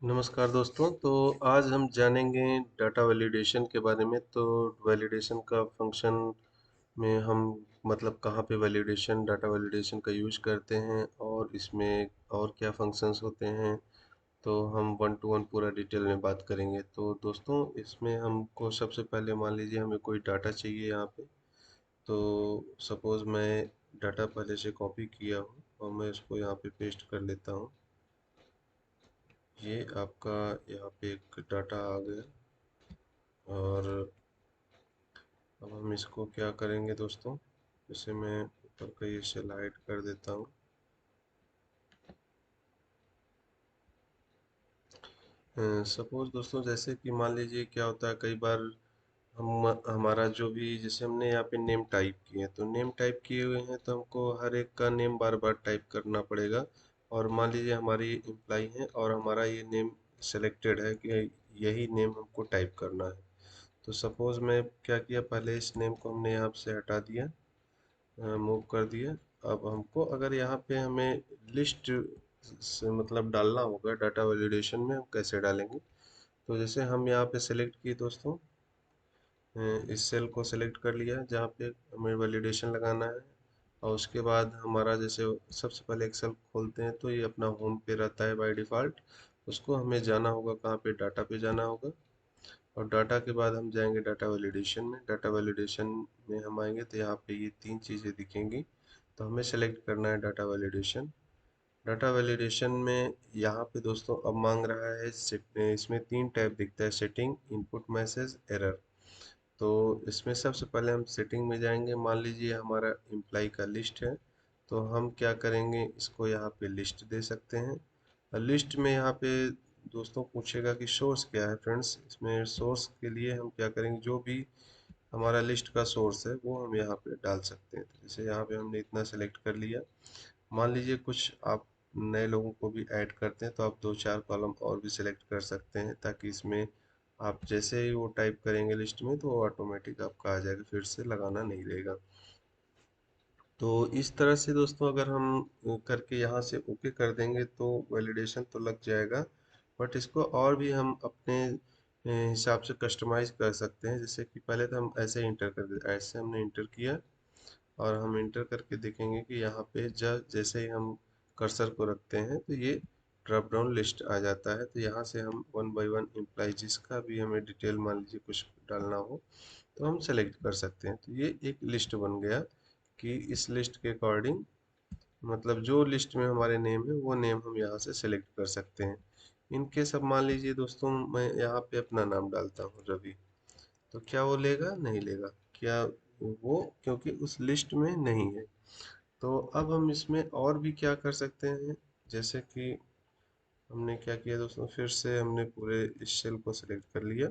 नमस्कार दोस्तों। तो आज हम जानेंगे डाटा वैलिडेशन के बारे में। तो वैलिडेशन का फंक्शन में हम मतलब कहाँ पे वैलिडेशन डाटा वैलिडेशन का यूज करते हैं और इसमें और क्या फंक्शंस होते हैं। तो हम वन टू वन पूरा डिटेल में बात करेंगे। तो दोस्तों, इसमें हमको सबसे पहले मान लीजिए हमें कोई डाटा चाहिए यहाँ पे। तो सपोज़ मैं डाटा पहले से कॉपी किया हूँ और मैं इसको यहाँ पे पेस्ट कर लेता हूँ। ये आपका यहाँ पे एक डाटा आ गया। और अब हम इसको क्या करेंगे दोस्तों, इसे मैं ऊपर का ये सेल हाइड कर देता हूँ। सपोज दोस्तों, जैसे कि मान लीजिए क्या होता है, कई बार हम हमारा जो भी जैसे हमने यहाँ पे नेम टाइप किए हैं, तो नेम टाइप किए हुए हैं तो हमको हर एक का नेम बार बार टाइप करना पड़ेगा। और मान लीजिए हमारी एम्प्लाई है और हमारा ये नेम सेलेक्टेड है कि यही नेम हमको टाइप करना है। तो सपोज मैं क्या किया, पहले इस नेम को हमने यहाँ से हटा दिया, मूव कर दिया। अब हमको अगर यहाँ पे हमें लिस्ट से मतलब डालना होगा डाटा वैलिडेशन में, हम कैसे डालेंगे। तो जैसे हम यहाँ पे सेलेक्ट किए दोस्तों, इस सेल को सेलेक्ट कर लिया जहाँ पे हमें वैलिडेशन लगाना है। और उसके बाद हमारा जैसे सबसे पहले एक्सेल खोलते हैं तो ये अपना होम पे रहता है बाय डिफ़ॉल्ट। उसको हमें जाना होगा कहाँ पे, डाटा पे जाना होगा। और डाटा के बाद हम जाएंगे डाटा वैलिडेशन में। डाटा वैलिडेशन में हम आएंगे तो यहाँ पे ये तीन चीज़ें दिखेंगी। तो हमें सेलेक्ट करना है डाटा वैलिडेशन। डाटा वैलिडेशन में यहाँ पे दोस्तों अब मांग रहा है इसमें तीन टैब दिखता है, सेटिंग, इनपुट, मैसेज, एरर। तो इसमें सबसे पहले हम सेटिंग में जाएंगे। मान लीजिए हमारा एम्प्लाई का लिस्ट है, तो हम क्या करेंगे, इसको यहाँ पे लिस्ट दे सकते हैं। लिस्ट में यहाँ पे दोस्तों पूछेगा कि सोर्स क्या है। फ्रेंड्स, इसमें सोर्स के लिए हम क्या करेंगे, जो भी हमारा लिस्ट का सोर्स है वो हम यहाँ पे डाल सकते हैं। तो जैसे यहाँ पे हमने इतना सेलेक्ट कर लिया। मान लीजिए कुछ आप नए लोगों को भी ऐड करते हैं तो आप दो चार कॉलम और भी सिलेक्ट कर सकते हैं, ताकि इसमें आप जैसे ही वो टाइप करेंगे लिस्ट में तो वो ऑटोमेटिक आपका आ जाएगा, फिर से लगाना नहीं रहेगा। तो इस तरह से दोस्तों अगर हम करके यहाँ से ओके कर देंगे तो वैलिडेशन तो लग जाएगा। बट इसको और भी हम अपने हिसाब से कस्टमाइज कर सकते हैं। जैसे कि पहले तो हम ऐसे इंटर कर दे, ऐसे हमने इंटर किया और हम इंटर करके देखेंगे कि यहाँ पे जैसे ही हम कर्सर को रखते हैं तो ये ड्रॉप डाउन लिस्ट आ जाता है। तो यहाँ से हम वन बाय वन एम्प्लॉय जिसका भी हमें डिटेल मान लीजिए कुछ डालना हो तो हम सेलेक्ट कर सकते हैं। तो ये एक लिस्ट बन गया कि इस लिस्ट के अकॉर्डिंग मतलब जो लिस्ट में हमारे नेम है वो नेम हम यहाँ से सेलेक्ट कर सकते हैं। इनके सब मान लीजिए दोस्तों मैं यहाँ पे अपना नाम डालता हूँ रवि, तो क्या वो लेगा, नहीं लेगा। क्या वो, क्योंकि उस लिस्ट में नहीं है। तो अब हम इसमें और भी क्या कर सकते हैं, जैसे कि हमने क्या किया दोस्तों, फिर से हमने पूरे इस सेल को सिलेक्ट कर लिया,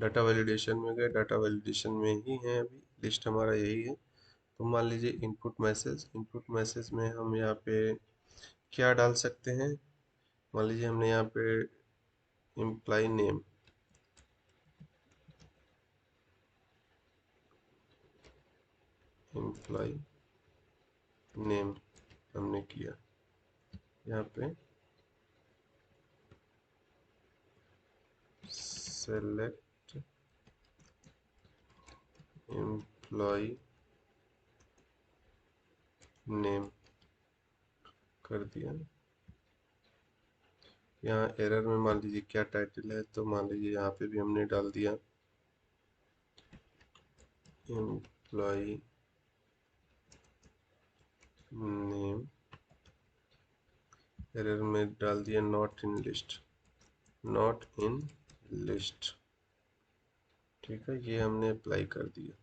डाटा वैलिडेशन में गए, डाटा वैलिडेशन में ही है अभी, लिस्ट हमारा यही है। तो मान लीजिए इनपुट मैसेज, इनपुट मैसेज में हम यहाँ पे क्या डाल सकते हैं। मान लीजिए हमने यहाँ पे एम्प्लॉय नेम, एम्प्लॉय नेम हमने किया यहाँ पे, सेलेक्ट एम्प्लॉय नेम कर दिया। यहाँ एरर में मान लीजिए क्या टाइटल है, तो मान लीजिए यहाँ पे भी हमने डाल दिया एम्प्लॉय नेम, एरर में डाल दिया not in list, not in list. ठीक है, ये हमने अप्लाई कर दिया।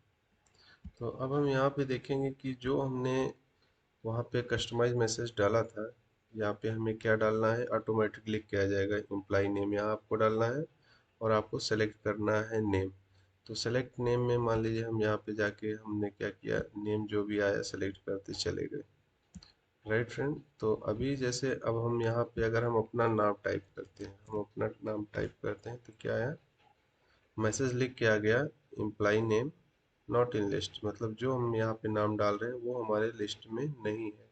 तो अब हम यहाँ पे देखेंगे कि जो हमने वहाँ पे कस्टमाइज मैसेज डाला था, यहाँ पे हमें क्या डालना है, ऑटोमेटिक लिख के आ जाएगा एम्प्लॉय नेम, यहाँ आपको डालना है और आपको सेलेक्ट करना है नेम। तो सेलेक्ट नेम में मान लीजिए हम यहाँ पे जाके हमने क्या किया, नेम जो भी आया सेलेक्ट करते चले गए। राइट फ्रेंड, तो अभी जैसे अब हम यहाँ पे अगर हम अपना नाम टाइप करते हैं, हम अपना नाम टाइप करते हैं तो क्या आया, मैसेज लिख के आ गया employ name not in list, मतलब जो हम यहाँ पे नाम डाल रहे हैं वो हमारे लिस्ट में नहीं है।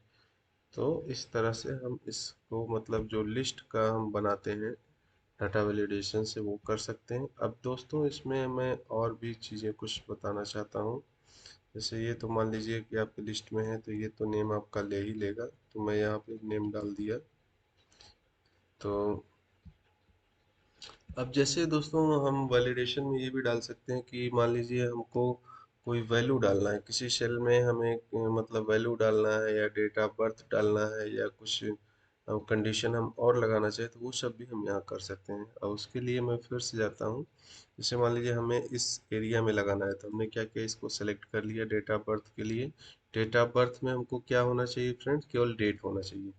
तो इस तरह से हम इसको मतलब जो लिस्ट का हम बनाते हैं डाटा वैलिडेशन से वो कर सकते हैं। अब दोस्तों इसमें मैं और भी चीज़ें कुछ बताना चाहता हूँ। जैसे ये तो मान लीजिए कि आपकी लिस्ट में है तो ये तो नेम आपका ले ही लेगा, तो मैं यहाँ पे नेम डाल दिया। तो अब जैसे दोस्तों हम वैलिडेशन में ये भी डाल सकते हैं कि मान लीजिए हमको कोई वैल्यू डालना है किसी सेल में, हमें मतलब वैल्यू डालना है या डेट ऑफ बर्थ डालना है या कुछ कंडीशन हम और लगाना चाहे तो वो सब भी हम यहाँ कर सकते हैं। और उसके लिए मैं फिर से जाता हूँ। जैसे मान लीजिए हमें इस एरिया में लगाना है तो हमने क्या किया, इसको सेलेक्ट कर लिया डेट ऑफ बर्थ के लिए। डेट ऑफ बर्थ में हमको क्या होना चाहिए फ्रेंड्स, केवल डेट होना चाहिए।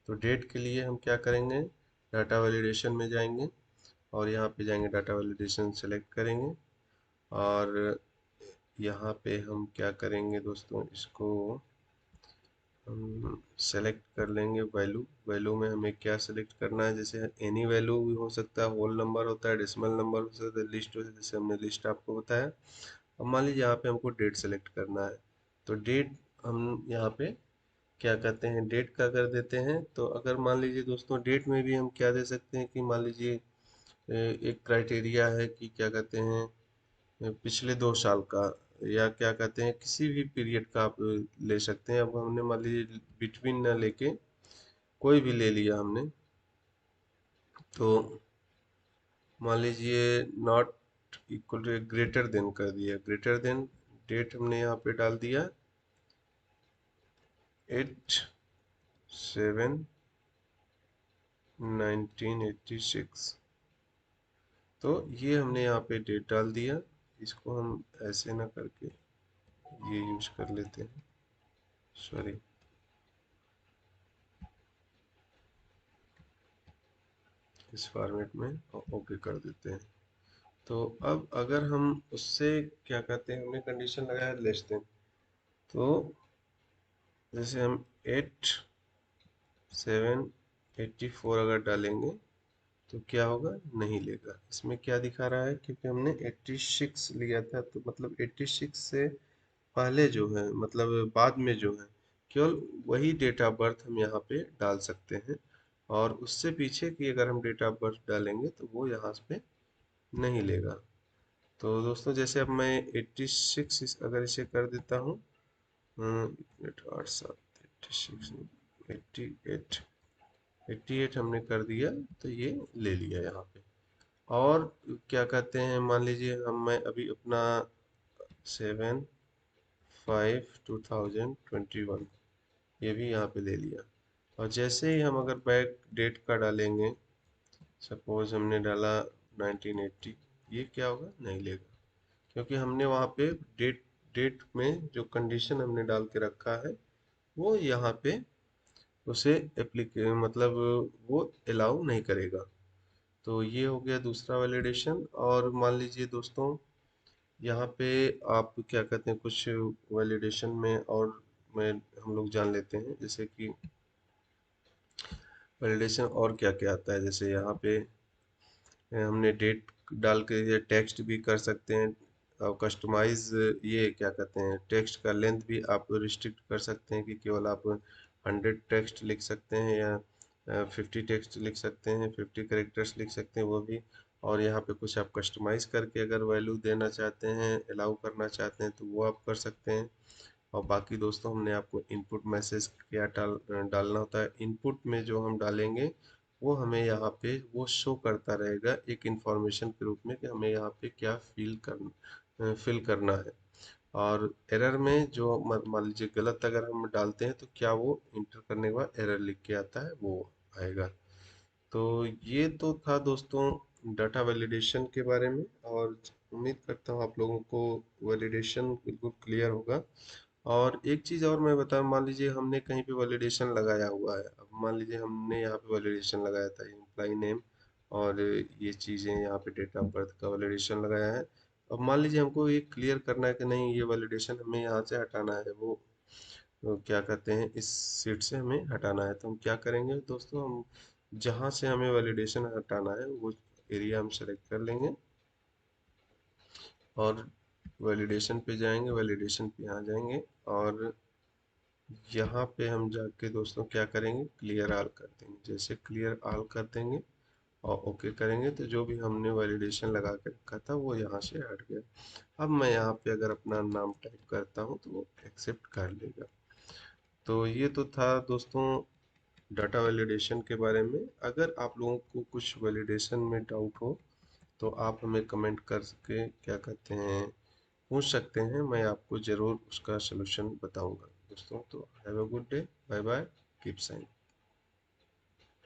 तो डेट के लिए हम क्या करेंगे, डाटा वैलिडेशन में जाएंगे और यहाँ पे जाएंगे डाटा वैलिडेशन सेलेक्ट करेंगे और यहाँ पे हम क्या करेंगे दोस्तों, इसको हम सेलेक्ट कर लेंगे वैल्यू। वैल्यू में हमें क्या सेलेक्ट करना है, जैसे एनी वैल्यू भी हो सकता है, होल नंबर होता है, डेसिमल नंबर हो सकता है, लिस्ट हो सकता है, जैसे हमने लिस्ट आपको बताया। अब मान लीजिए यहाँ पे हमको डेट सेलेक्ट करना है तो डेट हम यहाँ पे क्या कहते हैं, डेट का कर देते हैं। तो अगर मान लीजिए दोस्तों डेट में भी हम क्या दे सकते हैं कि मान लीजिए एक क्राइटेरिया है कि क्या कहते हैं पिछले 2 साल का, या क्या कहते हैं किसी भी पीरियड का आप ले सकते हैं। अब हमने मान लीजिए बिटवीन ना लेके कोई भी ले लिया हमने, तो मान लीजिए not equal to greater than कर दिया, ग्रेटर देन डेट हमने यहाँ पे डाल दिया 8/7/1986। तो ये हमने यहाँ पे डेट डाल दिया। इसको हम ऐसे ना करके ये यूज कर लेते हैं, सॉरी, इस फॉर्मेट में ओके कर देते हैं। तो अब अगर हम उससे क्या कहते हैं, हमने कंडीशन लगाया लेस देन, तो जैसे हम 8/7/84 अगर डालेंगे तो क्या होगा, नहीं लेगा। इसमें क्या दिखा रहा है, क्योंकि हमने 86 लिया था तो मतलब 86 से पहले जो है मतलब बाद में जो है केवल वही डेट ऑफ बर्थ हम यहाँ पे डाल सकते हैं, और उससे पीछे की अगर हम डेट ऑफ बर्थ डालेंगे तो वो यहाँ पे नहीं लेगा। तो दोस्तों जैसे अब मैं 86 अगर इसे कर देता हूँ, 86 88 88 हमने कर दिया तो ये ले लिया यहाँ पे। और क्या कहते हैं, मान लीजिए हम मैं अभी अपना 7/5/2021 ये भी यहाँ पे ले लिया। और जैसे ही हम अगर बैक डेट का डालेंगे, सपोज हमने डाला 1980, ये क्या होगा, नहीं लेगा, क्योंकि हमने वहाँ पे डेट डेट में जो कंडीशन हमने डाल के रखा है वो यहाँ पे उसे एप्लीके मतलब वो अलाउ नहीं करेगा। तो ये हो गया दूसरा वैलिडेशन। और मान लीजिए दोस्तों यहाँ पे आप क्या कहते हैं कुछ वैलिडेशन में और में हम लोग जान लेते हैं, जैसे कि वैलिडेशन और क्या क्या आता है। जैसे यहाँ पे हमने डेट डाल के ये टेक्स्ट भी कर सकते हैं, और कस्टमाइज ये क्या कहते हैं टेक्स्ट का लेंथ भी आप रिस्ट्रिक्ट कर सकते हैं कि केवल आप 100 टेक्स्ट लिख सकते हैं या 50 टेक्स्ट लिख सकते हैं, 50 कैरेक्टर्स लिख सकते हैं वो भी। और यहाँ पे कुछ आप कस्टमाइज करके अगर वैल्यू देना चाहते हैं, अलाउ करना चाहते हैं तो वो आप कर सकते हैं। और बाकी दोस्तों हमने आपको इनपुट मैसेज क्या डालना होता है, इनपुट में जो हम डालेंगे वो हमें यहाँ पे वो शो करता रहेगा एक इंफॉर्मेशन के रूप में कि हमें यहाँ पे क्या फिल करना है। और एरर में जो मान लीजिए गलत अगर हम डालते हैं तो क्या वो इंटर करने के बाद एरर लिख के आता है वो आएगा। तो ये तो था दोस्तों डाटा वैलिडेशन के बारे में, और उम्मीद करता हूँ आप लोगों को वैलिडेशन बिल्कुल क्लियर होगा। और एक चीज़ और मैं बता, मान लीजिए हमने कहीं पे वैलिडेशन लगाया हुआ है, अब मान लीजिए हमने यहाँ पे वैलिडेशन लगाया था एम्प्लॉय नेम और ये चीज़ें यहाँ पे डेट ऑफ बर्थ का वैलिडेशन लगाया है। अब मान लीजिए हमको ये क्लियर करना है कि नहीं ये वैलिडेशन हमें यहाँ से हटाना है, वो क्या कहते हैं इस सीट से हमें हटाना है। तो हम क्या करेंगे दोस्तों, हम जहाँ से हमें वैलिडेशन हटाना है वो एरिया हम सेलेक्ट कर लेंगे और वैलिडेशन पे जाएंगे, वैलिडेशन पे यहाँ जाएंगे और यहाँ पे हम जाके दोस्तों क्या करेंगे, क्लियर ऑल कर देंगे। जैसे क्लियर ऑल कर देंगे और ओके करेंगे तो जो भी हमने वैलिडेशन लगा के रखा था वो यहाँ से हट गया। अब मैं यहाँ पे अगर अपना नाम टाइप करता हूँ तो वो एक्सेप्ट कर लेगा। तो ये तो था दोस्तों डाटा वैलिडेशन के बारे में। अगर आप लोगों को कुछ वैलिडेशन में डाउट हो तो आप हमें कमेंट करके क्या कहते हैं पूछ सकते हैं, मैं आपको ज़रूर उसका सलूशन बताऊंगा दोस्तों। तो have a good day, bye bye, keep sign.